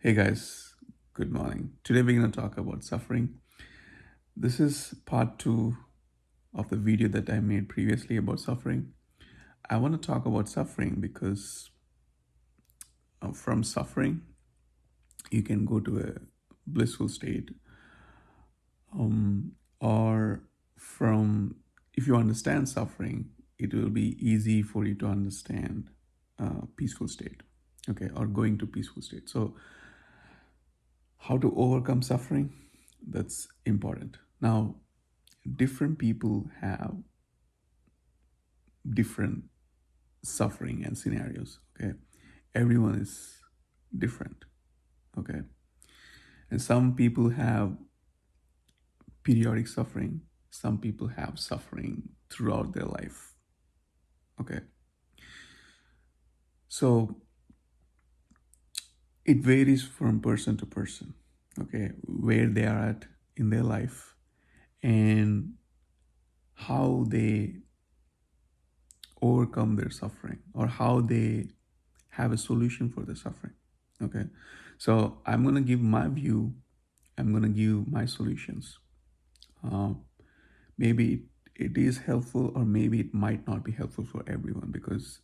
Hey guys, good morning. Today we're going to talk about suffering. This is part two of the video that I made previously about suffering. I want to talk about suffering because from suffering, you can go to a blissful state, or from if you understand suffering, it will be easy for you to understand peaceful state, okay, or going to peaceful state. So, how to overcome suffering? That's important. Now, different people have different suffering and scenarios, okay? Everyone is different, okay? And some people have periodic suffering, some people have suffering throughout their life, okay? So it varies from person to person, okay, where they are at in their life and how they overcome their suffering or how they have a solution for the suffering. Okay. So I'm going to give my view. I'm going to give my solutions. Uh, maybe it is helpful or maybe it might not be helpful for everyone because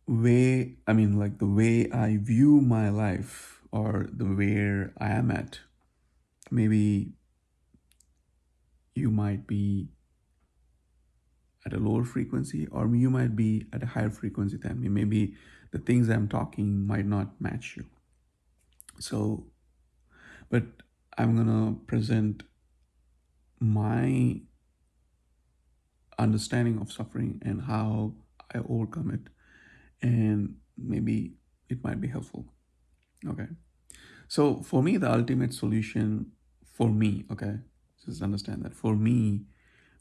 like the way I view my life or the where I am at, maybe you might be at a lower frequency or you might be at a higher frequency than me. Maybe the things I'm talking might not match you. So, but I'm going to present my understanding of suffering and how I overcome it. And maybe it might be helpful. Okay. So, for me, the ultimate solution for me, okay, just understand that for me,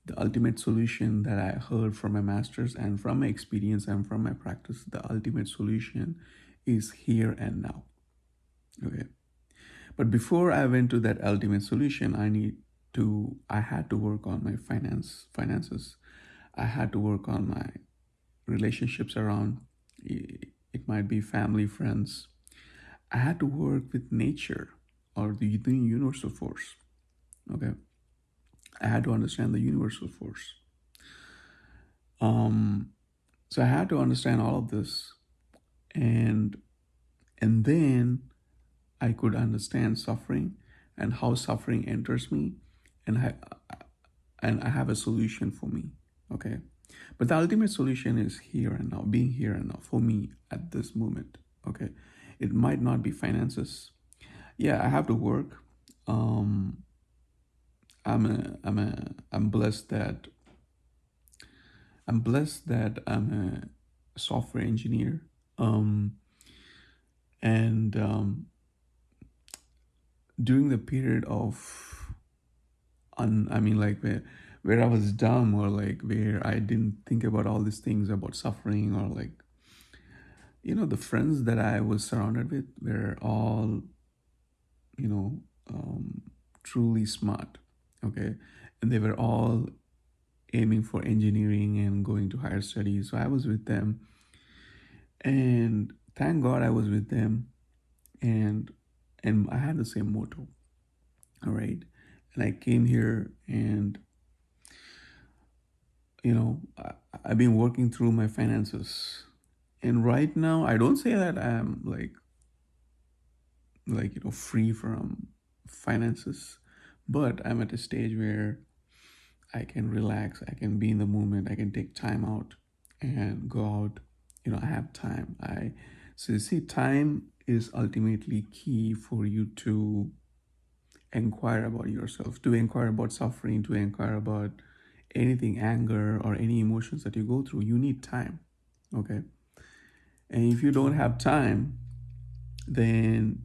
the ultimate solution that I heard from my masters and from my experience and from my practice, the ultimate solution is here and now. Okay. But before I went to that ultimate solution, I had to work on my finances. I had to work on my relationships around it might be family, friends. I had to work with nature or the universal force. Okay. I had to understand the universal force. Um, so I had to understand all of this, and then I could understand suffering and how suffering enters me, and I have a solution for me. Okay, but the ultimate solution is here and now, being here and now for me at this moment. Okay, it might not be finances. Yeah, I have to work. Um, I'm blessed that I'm a software engineer. Um, and During the period of like where I was dumb or like where I didn't think about all these things about suffering or like the friends that I was surrounded with were all you know um, truly smart, okay, and they were all aiming for engineering and going to higher studies. So I was with them, and thank God I was with them, and I had the same motto. All right, and I came here and I've been working through my finances, and right now I don't say that I'm free from finances, but I'm at a stage where I can relax, I can be in the moment, I can take time out and go out. I have time. I So you see, time is ultimately key for you to inquire about yourself, to inquire about suffering, to inquire about anything, anger or any emotions that you go through. You need time. Okay. And if you don't have time, then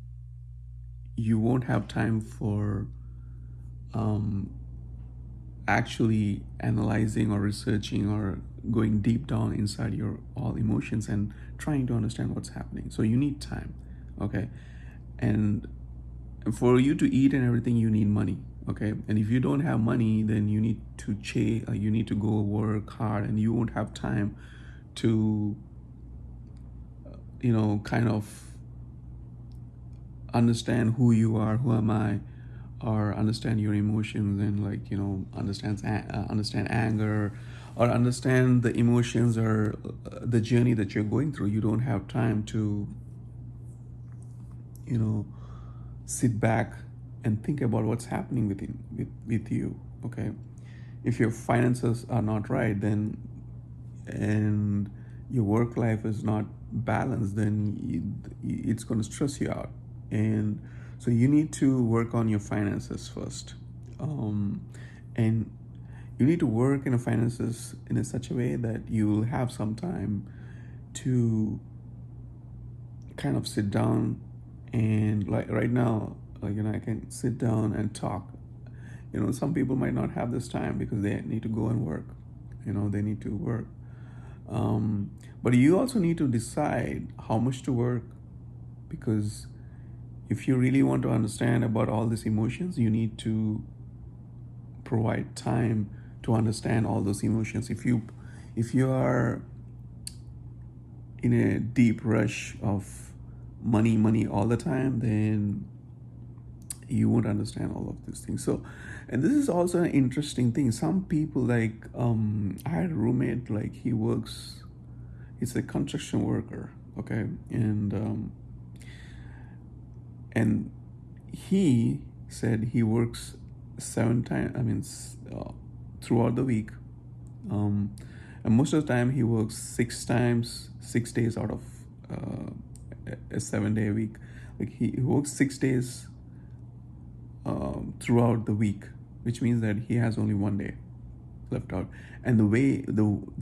you won't have time for um, actually analyzing or researching or going deep down inside your all emotions and trying to understand what's happening. So you need time. Okay. And for you to eat and everything, you need money. Okay. And if you don't have money, then you need to you need to go work hard, and you won't have time to kind of understand who you are, who am I, or understand your emotions, and like understand anger, or understand the emotions, or the journey that you're going through. You don't have time to you know sit back and think about what's happening with you. Okay, if your finances are not right, then and your work life is not balanced, then it's going to stress you out. And so you need to work on your finances first. And you need to work in a finances in a such a way that you'll have some time to kind of sit down, and like right now, I can sit down and talk. Some people might not have this time because they need to go and work. They need to work. um, but you also need to decide how much to work, because if you really want to understand about all these emotions, you need to provide time to understand all those emotions. If you are in a deep rush of money all the time, then you won't understand all of these things. So, and this is also an interesting thing. Some people, like, I had a roommate, like, he's a construction worker. Okay. And he said he works 7 times, throughout the week. And most of the time he works 6 times, 6 days out of a 7-day week. Like, he works 6 days throughout the week, which means that he has only one day left out. And the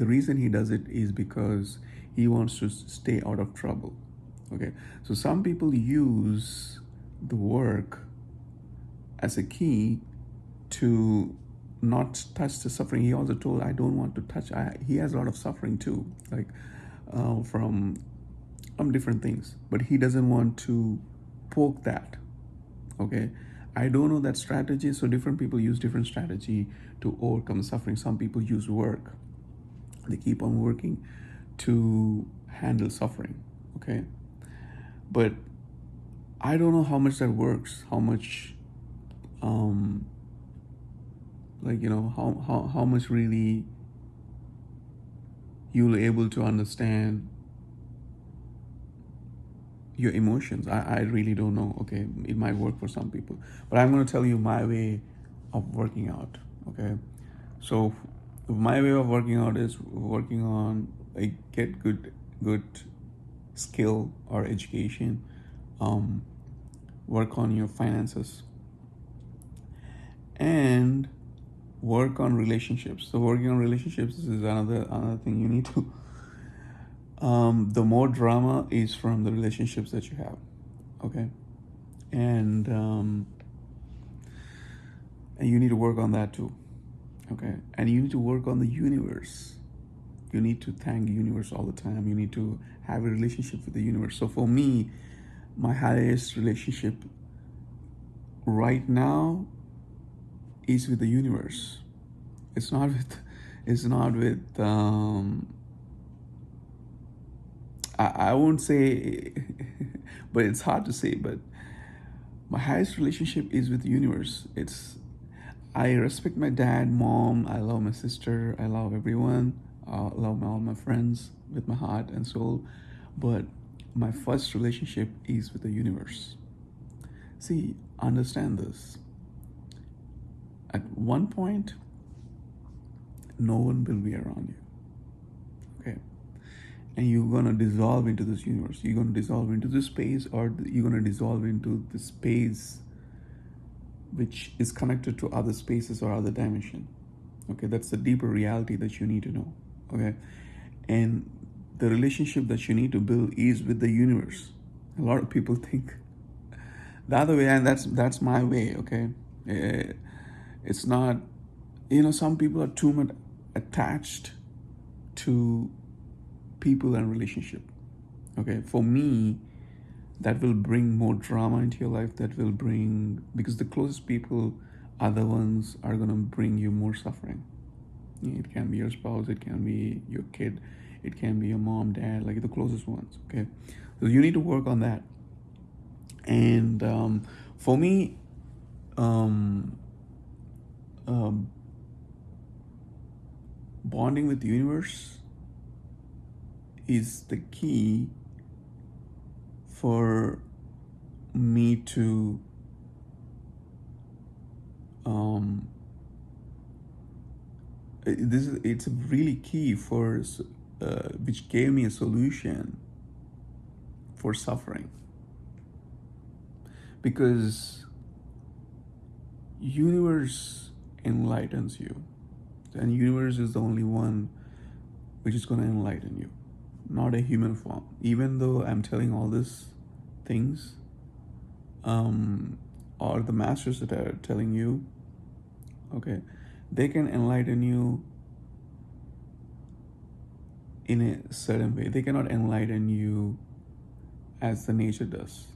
reason he does it is because he wants to stay out of trouble. Okay, so some people use the work as a key to not touch the suffering. He also told, I don't want to touch. He has a lot of suffering too, like from different things, but he doesn't want to poke that. Okay, I don't know that strategy. So different people use different strategy to overcome suffering. Some people use work. They keep on working to handle suffering. Okay, but I don't know how much that works. How much, how much really you'll able to understand your emotions. I really don't know. Okay, it might work for some people, but I'm going to tell you my way of working out. Okay, so my way of working out is working on, like, get good skill or education, work on your finances, and work on relationships. So working on relationships is another thing you need to. The more drama is from the relationships that you have. Okay, and and you need to work on that too. Okay, and you need to work on the universe. You need to thank the universe all the time. You need to have a relationship with the universe. So for me, my highest relationship right now is with the universe. It's not with I won't say but it's hard to say, but my highest relationship is with the universe. I respect my dad, mom, I love my sister, I love everyone, I love all my friends with my heart and soul, but my first relationship is with the universe. See, understand this. At one point, no one will be around you. Okay, and you're gonna dissolve into this universe. You're gonna dissolve into this space, or you're gonna dissolve into the space which is connected to other spaces or other dimension. Okay, that's the deeper reality that you need to know. Okay, and the relationship that you need to build is with the universe. A lot of people think the other way, and that's my way. Okay, it's not. Some people are too much attached to people and relationship. Okay, for me, that will bring more drama into your life. That will bring, because the closest people are the ones are going to bring you more suffering. It can be your spouse, it can be your kid, it can be your mom, dad, like the closest ones. Okay, so you need to work on that. And for me, um, um, bonding with the universe is the key for me to um, it's really key for which gave me a solution for suffering, because universe enlightens you, and universe is the only one which is going to enlighten you, not a human form. Even though I'm telling all these things, um, or the masters that are telling you, okay, they can enlighten you in a certain way. They cannot enlighten you as the nature does.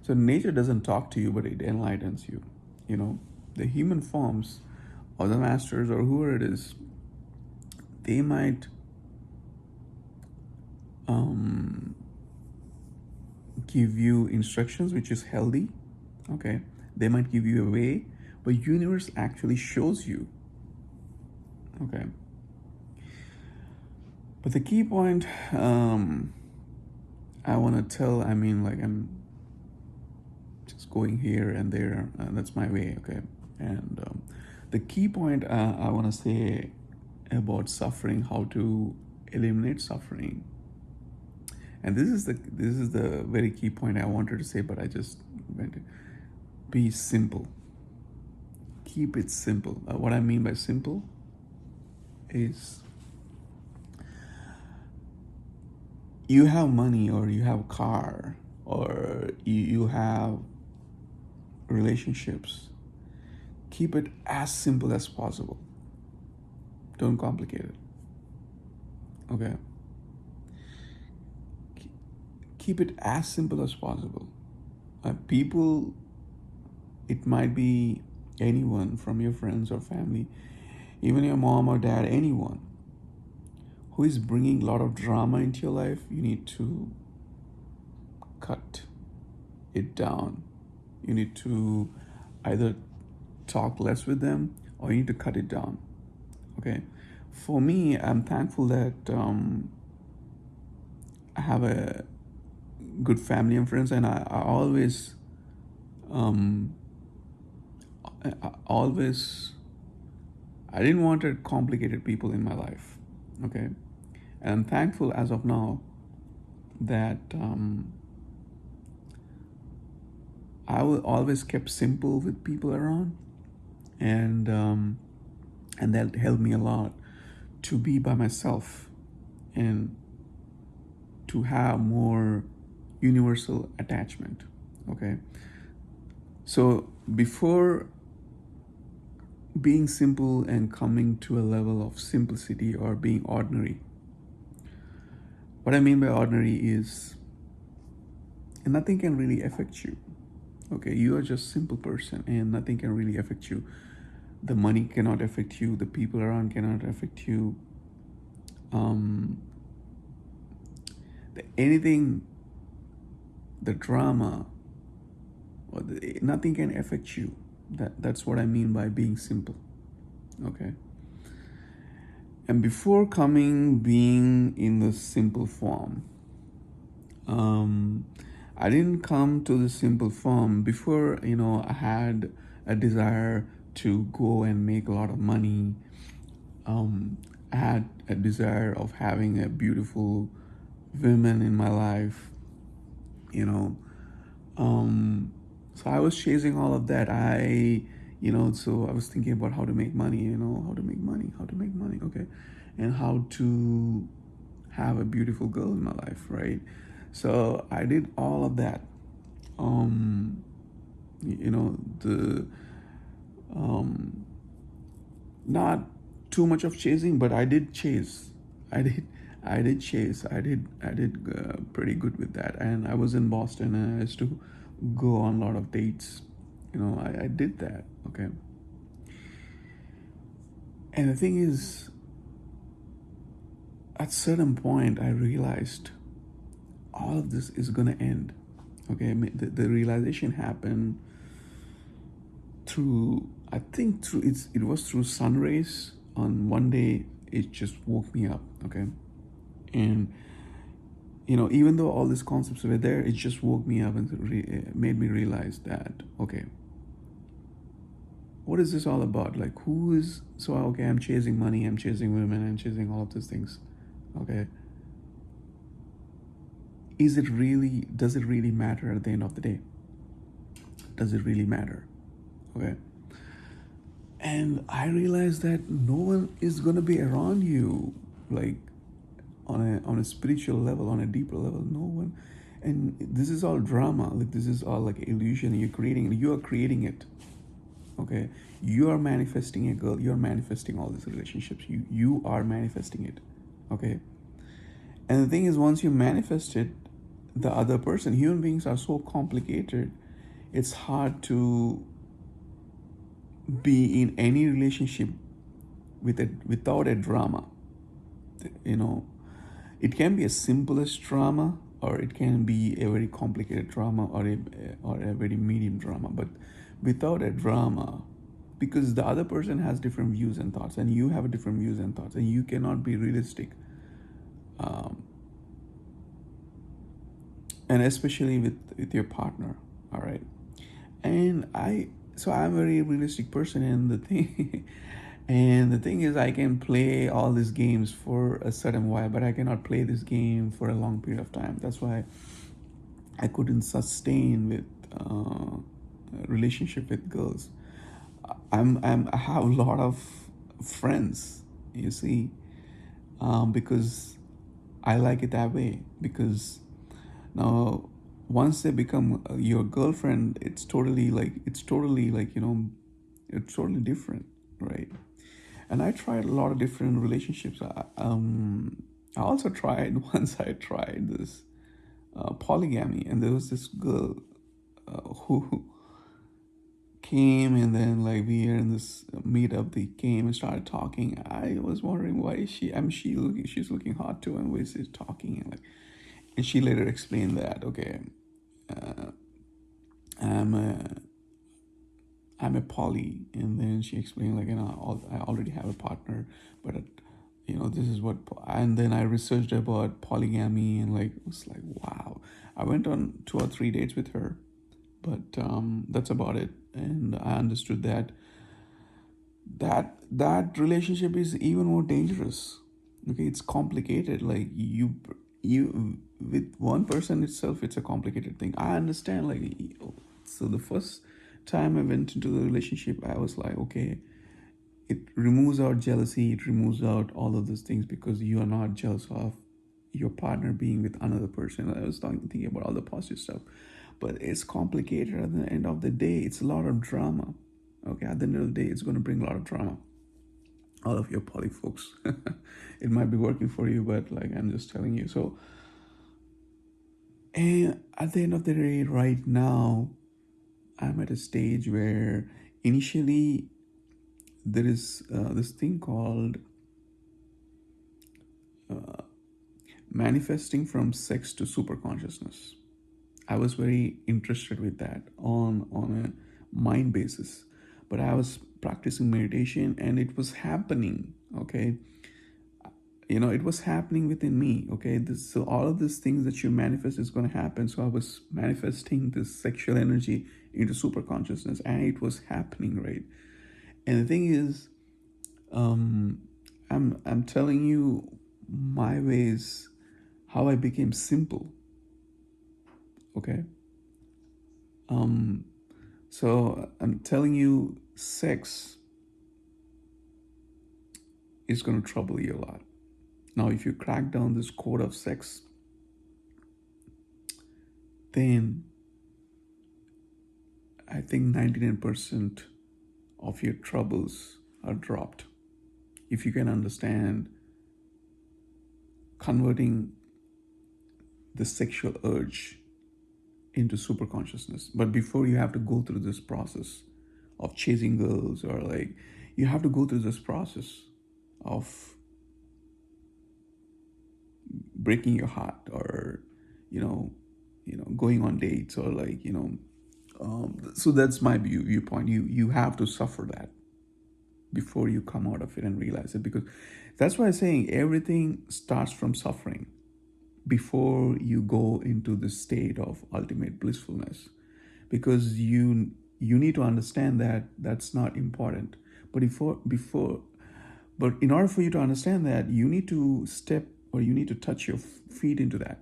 So nature doesn't talk to you, but it enlightens you. You know, the human forms or the masters or whoever it is, they might um, give you instructions which is healthy. Okay, they might give you a way, but universe actually shows you. Okay, but the key point I want to tell, I mean, like, I'm just going here and there, that's my way. Okay, and the key point I want to say about suffering, how to eliminate suffering, and this is the very key point I wanted to say, but I just went. Be simple. Keep it simple. What I mean by simple is, you have money or you have a car or you have relationships. Keep it as simple as possible. Don't complicate it. Okay? Keep it as simple as possible. People, it might be anyone from your friends or family, even your mom or dad, anyone who is bringing a lot of drama into your life, you need to cut it down. You need to either talk less with them or you need to cut it down. Okay? For me, I'm thankful that I have a good family and friends, and I always, um, always, I didn't want complicated people in my life. Okay? And I'm thankful as of now that I will always kept simple with people around, and that helped me a lot to be by myself and to have more universal attachment. Okay, so before being simple and coming to a level of simplicity or being ordinary, what I mean by ordinary is nothing can really affect you. Okay, you are just a simple person and nothing can really affect you. The money cannot affect you, the people around cannot affect you, um, anything, the drama, nothing can affect you. That's what I mean by being simple. Okay, and before being in the simple form, um, I didn't come to the simple form before. I had a desire to go and make a lot of money. I had a desire of having a beautiful women in my life. you know so I was chasing all of that. So I was thinking about how to make money, how to make money. Okay, and how to have a beautiful girl in my life, right? So I did all of that. um the Not too much of chasing, but I did chase. I did chase. I did pretty good with that. And I was in Boston and I used to go on a lot of dates. I did that. Okay. And the thing is, at certain point I realized all of this is gonna end. Okay, the realization happened through, I think through it was through sun rays. On one day it just woke me up. Okay, and even though all these concepts were there, it just woke me up and made me realize that, okay, what is this all about? Like, who is, so okay, I'm chasing money, I'm chasing women, I'm chasing all of these things. Okay, does it really matter at the end of the day? Does it really matter? Okay, and I realized that no one is going to be around you, like, on a spiritual level, on a deeper level. No one. And this is all drama, like this is all like illusion. You are creating it. Okay, you are manifesting a girl, you're manifesting all these relationships, you are manifesting it. Okay, and the thing is, once you manifest it, the other person, human beings are so complicated, it's hard to be in any relationship without a drama. you know it can be a simplest drama, or it can be a very complicated drama, or a very medium drama, but without a drama, because the other person has different views and thoughts, and you have different views and thoughts, and you cannot be realistic, um, and especially with your partner. All right, and I'm a very realistic person, and the thing and the thing is, I can play all these games for a certain while, but I cannot play this game for a long period of time. That's why I couldn't sustain with relationship with girls. I have a lot of friends, you see, because I like it that way. Because now, once they become your girlfriend, it's totally like, it's totally different, right? And I tried a lot of different relationships. I also tried once. I tried this polygamy, and there was this girl who came, and then like we are in this meetup. They came and started talking. I was wondering, why is she? She's looking hot too, and we're just talking, and she later explained that, okay, uh, I'm a I'm a poly, and then she explained, like, I already have a partner, but this is what. And then I researched about polygamy, and like it was like, wow. I went on 2 or 3 dates with her, but that's about it. And I understood that relationship is even more dangerous. Okay, it's complicated. Like, you with one person itself, it's a complicated thing. I understand, like, so the first time I went into the relationship, I was like, okay, it removes out jealousy, it removes out all of those things, because you are not jealous of your partner being with another person. I was thinking about all the positive stuff, but it's complicated. At the end of the day, it's a lot of drama. Okay, at the end of the day, it's going to bring a lot of drama. All of your poly folks, it might be working for you, but like, I'm just telling you. So, and at the end of the day, right now, I'm at a stage where initially there is this thing called manifesting from sex to super consciousness. I was very interested with that on a mind basis, but I was practicing meditation, and it was happening. Okay, it was happening within me. Okay, so all of these things that you manifest is going to happen. So I was manifesting this sexual energy into super consciousness, and it was happening, right? And the thing is, I'm telling you my ways, how I became simple. Okay. So I'm telling you, sex is going to trouble you a lot. Now, if you crack down this code of sex, then I think 99% of your troubles are dropped. If you can understand converting the sexual urge into super consciousness. But before, you have to go through this process of chasing girls, or like, you have to go through this process of breaking your heart, or you know going on dates, or like so that's my viewpoint. You have to suffer that before you come out of it and realize it, because that's why I'm saying everything starts from suffering before you go into the state of ultimate blissfulness, because you need to understand that that's not important. But before but in order for you to understand that, you need to step, or you need to touch your feet into that,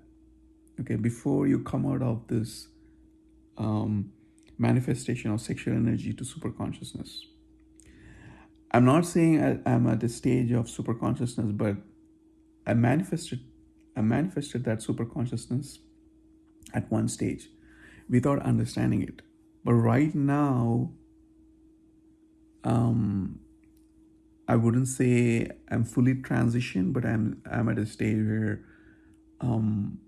okay, before you come out of this um, manifestation of sexual energy to super consciousness. I'm not saying I'm at the stage of super consciousness, but I manifested I manifested that super consciousness at one stage without understanding it. But right now, um, I wouldn't say I'm fully transitioned, but I'm at a stage where um,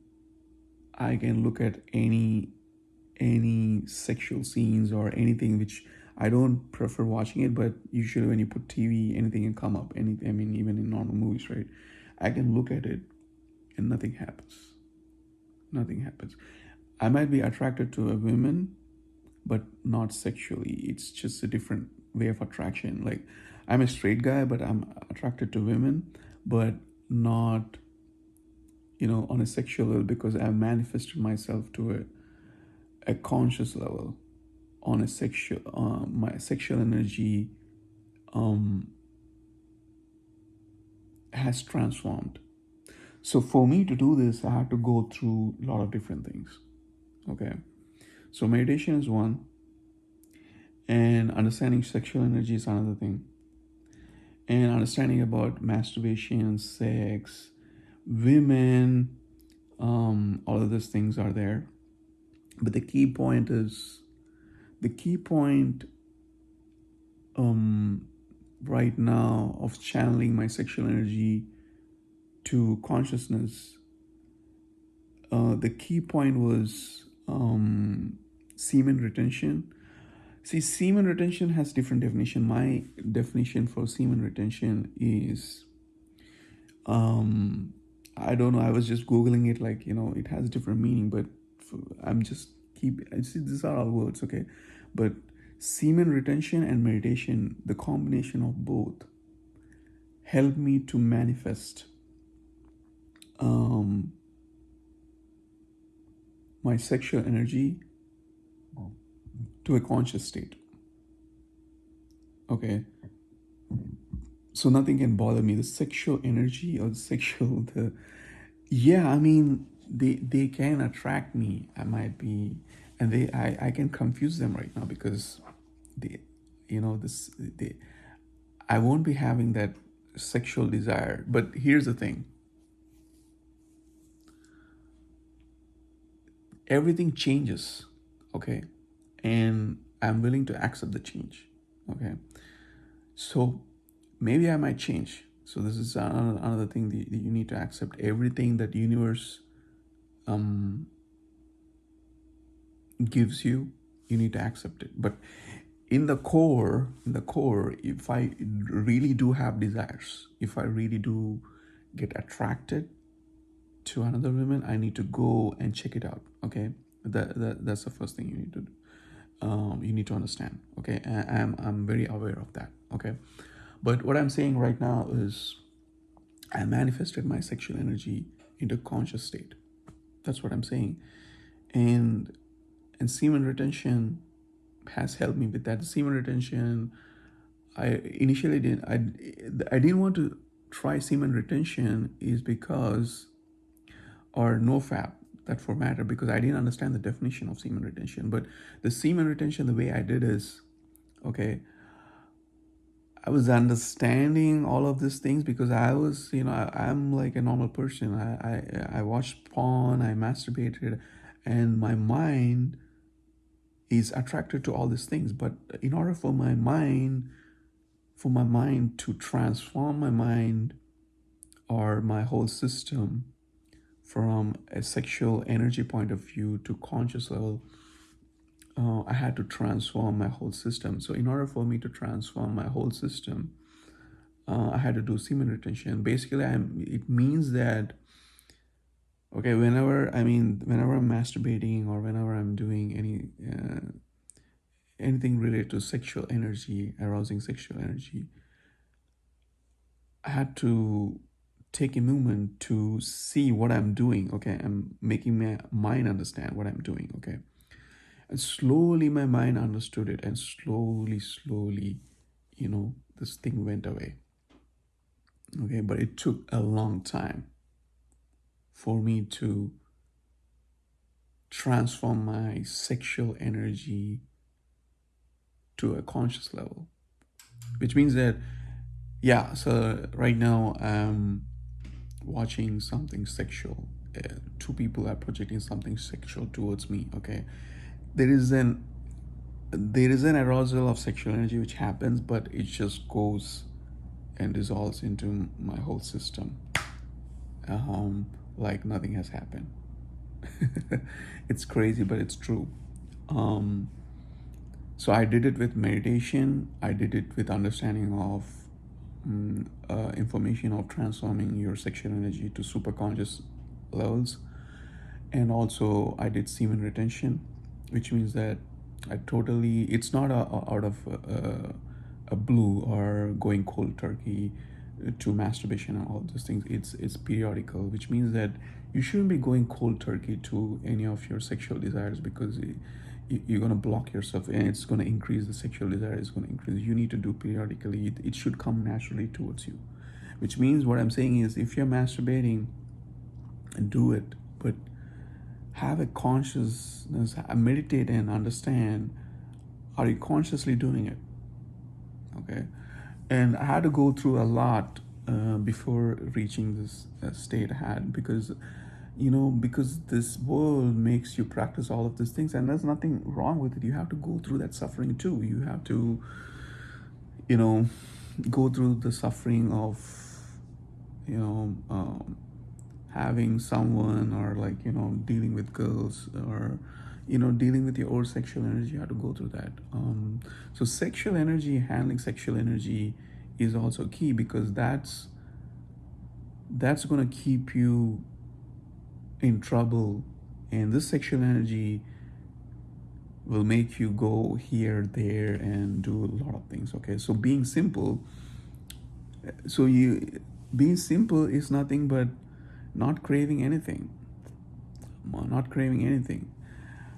I can look at any sexual scenes or anything, which I don't prefer watching it, but usually when you put TV, anything can come up. Anything, I mean, even in normal movies, right? I can look at it and nothing happens. Nothing happens. I might be attracted to a woman, but not sexually. It's just a different way of attraction. Like, I'm a straight guy, but I'm attracted to women, but not, on a sexual level, because I've manifested myself to a conscious level on a sexual, my sexual energy um, has transformed. So for me to do this, I had to go through a lot of different things. Okay. So meditation is one, and understanding sexual energy is another thing. And understanding about masturbation, sex, women, all of those things are there. But the key point um, right now of channeling my sexual energy to consciousness, the key point was semen retention. See, semen retention has different definition. My definition for semen retention is, I don't know. I was just googling it, like it has different meaning, but I'm just I see these are all words, okay, but semen retention and meditation, the combination of both, help me to manifest um, my sexual energy to a conscious state. Okay, so nothing can bother me. The sexual energy or the sexual, yeah, I mean, they can attract me. I might be, and I can confuse them right now, because they, they, I won't be having that sexual desire. But here's the thing: everything changes, okay, and I'm willing to accept the change, okay. So maybe I might change. So this is another thing that you need to accept. Everything that universe um, gives you, you need to accept it. But in the core, if I really do have desires, if I really do get attracted to another woman, I need to go and check it out. Okay, that's the first thing you need to do. You need to understand. Okay, I'm very aware of that. Okay, but what I'm saying right now is, I manifested my sexual energy into conscious state. That's what I'm saying. And semen retention has helped me with that. The semen retention, I initially didn't. I didn't want to try semen retention, is because, or no fap, that for matter, because I didn't understand the definition of semen retention. But the semen retention, the way I did is, okay, I was understanding all of these things, because I was, I'm like a normal person. I watched porn, I masturbated, and my mind is attracted to all these things. But in order for my mind to transform my mind, or my whole system, from a sexual energy point of view to conscious level, I had to transform my whole system. So in order for me to transform my whole system, I had to do semen retention. Basically, it means that Okay, whenever I'm masturbating or whenever I'm doing anything related to sexual energy, arousing sexual energy, I had to take a moment to see what I'm doing. Okay, I'm making my mind understand what I'm doing. Okay, and slowly my mind understood it, and slowly, this thing went away. Okay, but it took a long time for me to transform my sexual energy to a conscious level, which means that, yeah, so right now I'm watching something sexual. Two people are projecting something sexual towards me. Okay, there is an there is an arousal of sexual energy which happens, but it just goes and dissolves into my whole system, um, like nothing has happened. It's crazy, but it's true. Um, so I did it with meditation. I did it with understanding of information of transforming your sexual energy to superconscious levels. And also I did semen retention, which means that it's not out of a blue or going cold turkey to masturbation and all those things. It's periodical, which means that you shouldn't be going cold turkey to any of your sexual desires, because you're going to block yourself, and it's going to increase the sexual desire. Is going to increase. You need to do periodically. It should come naturally towards you, which means what I'm saying is, if you're masturbating, do it, but have a consciousness, meditate and understand, are you consciously doing it? Okay. And I had to go through a lot before reaching this state I had, because because this world makes you practice all of these things, and there's nothing wrong with it. You have to go through that suffering too. You have to you know go through the suffering of you know having someone, or like dealing with girls, or dealing with your own sexual energy. You have to go through that. So sexual energy, handling sexual energy is also key, because that's going to keep you in trouble, and this sexual energy will make you go here, there, and do a lot of things. Okay, so you being simple is nothing but not craving anything. Not craving anything.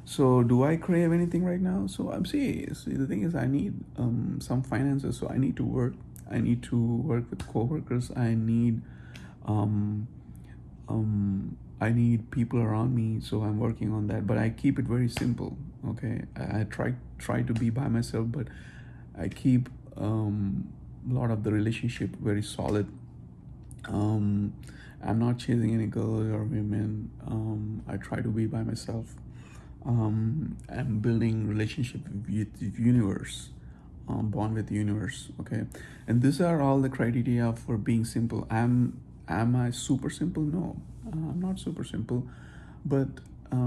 So do I crave anything right now? So I'm serious. The thing is, I need some finances, so I need to work. I need to work with coworkers. Um, I need people around me, so I'm working on that. But I keep it very simple. Okay, I try to be by myself, but I keep a lot of the relationship very solid. um, I'm not chasing any girls or women. I try to be by myself. I'm building relationship with the universe, bond with the universe. Okay, and these are all the criteria for being simple. Am I super simple? No, I'm not super simple, but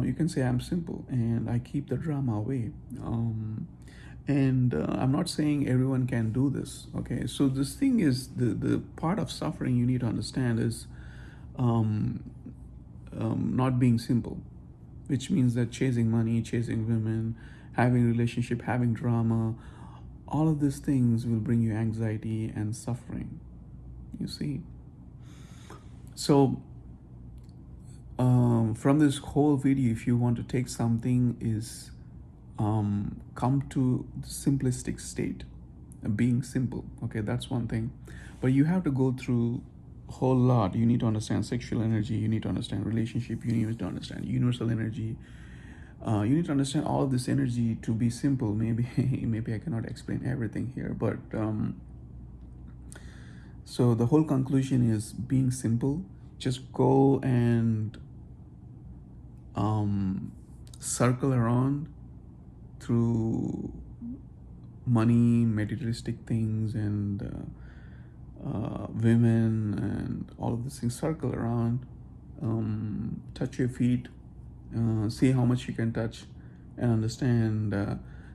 you can say I'm simple, and I keep the drama away. And I'm not saying everyone can do this. Okay, so this thing is, the part of suffering you need to understand is um, not being simple, which means that chasing money, chasing women, having relationship, having drama, all of these things will bring you anxiety and suffering. You see, so from this whole video, if you want to take something, is come to the simplistic state, being simple. Okay, that's one thing, but you have to go through a whole lot. You need to understand sexual energy, you need to understand relationship, you need to understand universal energy. You need to understand all of this energy to be simple. Maybe maybe I cannot explain everything here, but so the whole conclusion is being simple. Just go and circle around through money, materialistic things, and women, and all of these things. Circle around, touch your feet, see how much you can touch, and understand.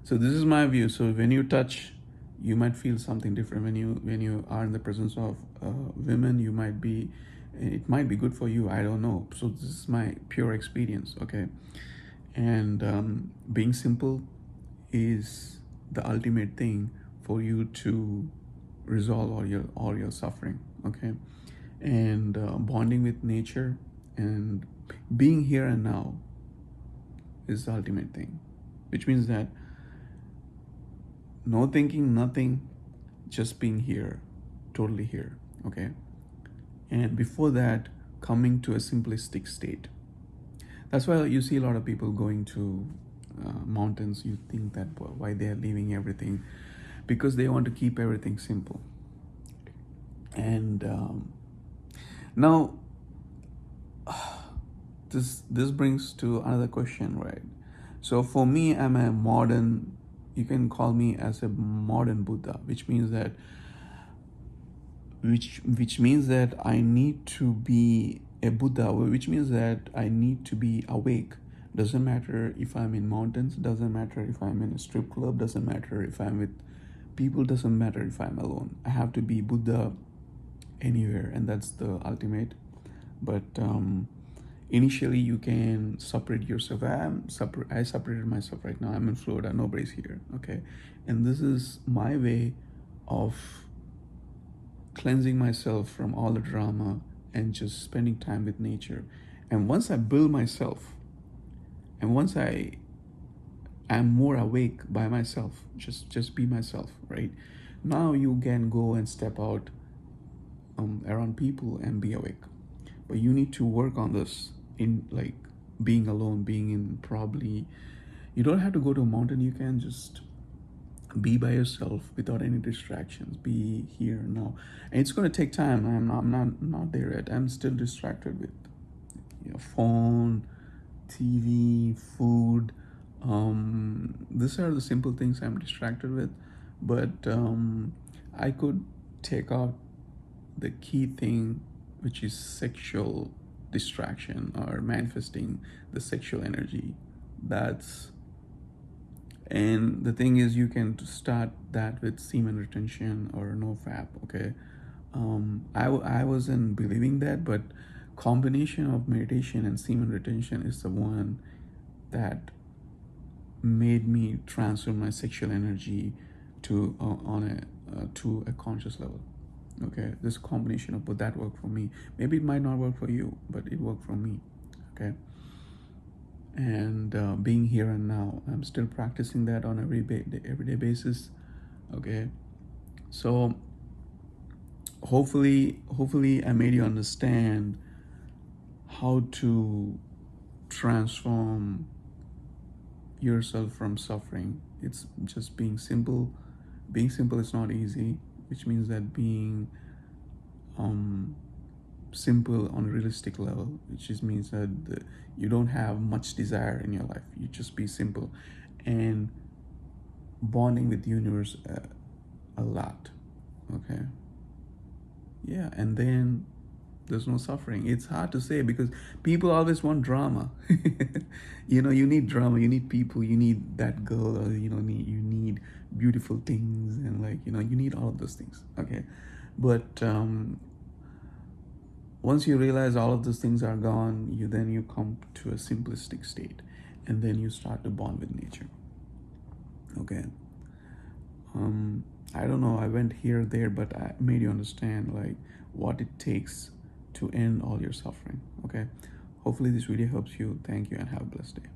So this is my view. So when you touch, you might feel something different. When you are in the presence of women, you might be It might be good for you, I don't know. So this is my pure experience, okay? And being simple is the ultimate thing for you to resolve all your suffering, okay? And bonding with nature and being here and now is the ultimate thing, which means that no thinking, nothing, just being here, totally here, okay? And before that, coming to a simplistic state. That's why you see a lot of people going to mountains. You think that why they are leaving everything, because they want to keep everything simple. And now this brings to another question, right? So for me, I'm a modern, you can call me as a modern Buddha, which means that I need to be a Buddha, which means that I need to be awake. Doesn't matter if I'm in mountains, doesn't matter if I'm in a strip club, doesn't matter if I'm with people, doesn't matter if I'm alone. I have to be Buddha anywhere, and that's the ultimate. But initially you can separate yourself. I separated myself. Right now I'm in Florida, nobody's here, okay? And this is my way of cleansing myself from all the drama and just spending time with nature. And once I build myself, and once I am more awake by myself, just be myself, right? Now you can go and step out around people and be awake. But you need to work on this in like being alone, being in probably, you don't have to go to a mountain, you can just be by yourself without any distractions, be here now. And it's going to take time. I'm not there yet. I'm still distracted with phone, TV, food. These are the simple things I'm distracted with, but I could take out the key thing, which is sexual distraction or manifesting the sexual energy. That's And the thing is, you can start that with semen retention or no fap, okay? I wasn't believing that, but combination of meditation and semen retention is the one that made me transfer my sexual energy to to a conscious level. Okay, this combination of both that worked for me. Maybe it might not work for you, but it worked for me. Okay, and being here and now, I'm still practicing that on everyday basis. Okay, so hopefully I made you understand how to transform yourself from suffering. It's just being simple. Being simple is not easy, which means that being simple on a realistic level, which just means that you don't have much desire in your life. You just be simple and bonding with the universe a lot. Okay, yeah, and then there's no suffering. It's hard to say because people always want drama. You need drama, you need people, you need that girl, or you need beautiful things, and you need all of those things. Okay, but once you realize all of those things are gone, you come to a simplistic state, and then you start to bond with nature. Okay, I don't know, I went here there, but I made you understand like what it takes to end all your suffering. Okay, hopefully this video helps you. Thank you and have a blessed day.